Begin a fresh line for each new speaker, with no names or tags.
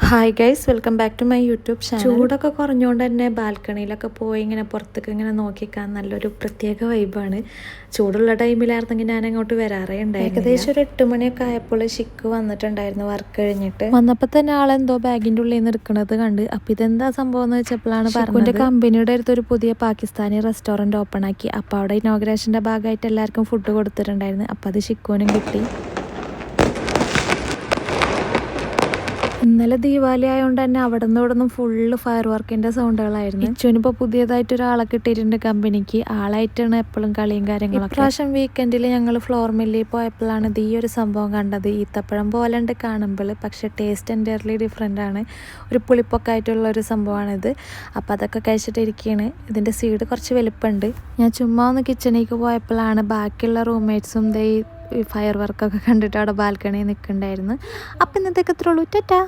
Hi guys, welcome back to my YouTube channel. ചൂടൊക്കെ കുറഞ്ഞുകൊണ്ട് തന്നെ ബാൽക്കണിയിലൊക്കെ പോയി ഇങ്ങനെ പുറത്തേക്ക് ഇങ്ങനെ നോക്കിക്കാൻ നല്ലൊരു പ്രത്യേക വൈബാണ്. ചൂടുള്ള ടൈമിലായിരുന്നെങ്കിൽ ഞാൻ അങ്ങോട്ട് വരാറേ ഉണ്ടായിരുന്നു. ഏകദേശം ഒരു 8 മണിയൊക്കെ ആയപ്പോൾ ഷിക്ക് വന്നിട്ടുണ്ടായിരുന്നു വർക്ക് കഴിഞ്ഞിട്ട്. വന്നപ്പോൾ തന്നെ ആളെന്തോ ബാഗിൻ്റെ ഉള്ളിൽ നിന്ന് എടുക്കുന്നത് കണ്ട്. അപ്പോൾ ഇതെന്താ സംഭവം എന്ന് വെച്ചപ്പോഴാണ് പറഞ്ഞത് കമ്പനിയുടെ അടുത്തൊരു പുതിയ പാകിസ്ഥാനി റെസ്റ്റോറൻറ്റ് ഓപ്പൺ ആക്കി. അപ്പോൾ അവിടെ ഇനോഗ്രേഷൻ്റെ ഭാഗമായിട്ട് എല്ലാവർക്കും ഫുഡ് കൊടുത്തിട്ടുണ്ടായിരുന്നു. അപ്പോൾ അത് ഷിക്കുവിനും കിട്ടി. ഇന്നലെ ദീപാവലി ആയതുകൊണ്ട് തന്നെ അവിടെ നിന്നും ഫുള്ള് ഫയർ വർക്കിൻ്റെ സൗണ്ടുകളായിരുന്നു. ഇച്ചുവിനിപ്പോൾ പുതിയതായിട്ട് ഒരാളെ കിട്ടിയിട്ടുണ്ട് കമ്പനിക്ക്. ആളായിട്ടാണ് എപ്പോഴും കളിയും കാര്യങ്ങളൊക്കെ. പ്രാവശ്യം വീക്കെൻഡിൽ ഞങ്ങൾ ഫ്ലോർ മില്ലിൽ പോയപ്പോഴാണ് ഇത് ഈ ഒരു സംഭവം കണ്ടത്. ഈത്തപ്പഴം പോലെ ഉണ്ട് കാണുമ്പോൾ, പക്ഷേ ടേസ്റ്റ് എൻ്റയർലി ഡിഫറെൻ്റ് ആണ്. ഒരു പുളിപ്പൊക്കെ ആയിട്ടുള്ള ഒരു സംഭവമാണിത്. അപ്പോൾ അതൊക്കെ കഴിച്ചിട്ടിരിക്കുകയാണ്. ഇതിൻ്റെ സീഡ് കുറച്ച് വലുപ്പമുണ്ട്. ഞാൻ ചുമ്മാ ഒന്ന് കിച്ചണിലേക്ക് പോയപ്പോഴാണ് ബാക്കിയുള്ള റൂംമേറ്റ്സും ഈ ഫയർ വർക്കൊക്കെ കണ്ടിട്ട് അവിടെ ബാൽക്കണിയിൽ നിൽക്കുന്നുണ്ടായിരുന്നു. അപ്പം ഇന്നത്തേക്ക് ഇത്രയുള്ളൂ. ടാറ്റാ.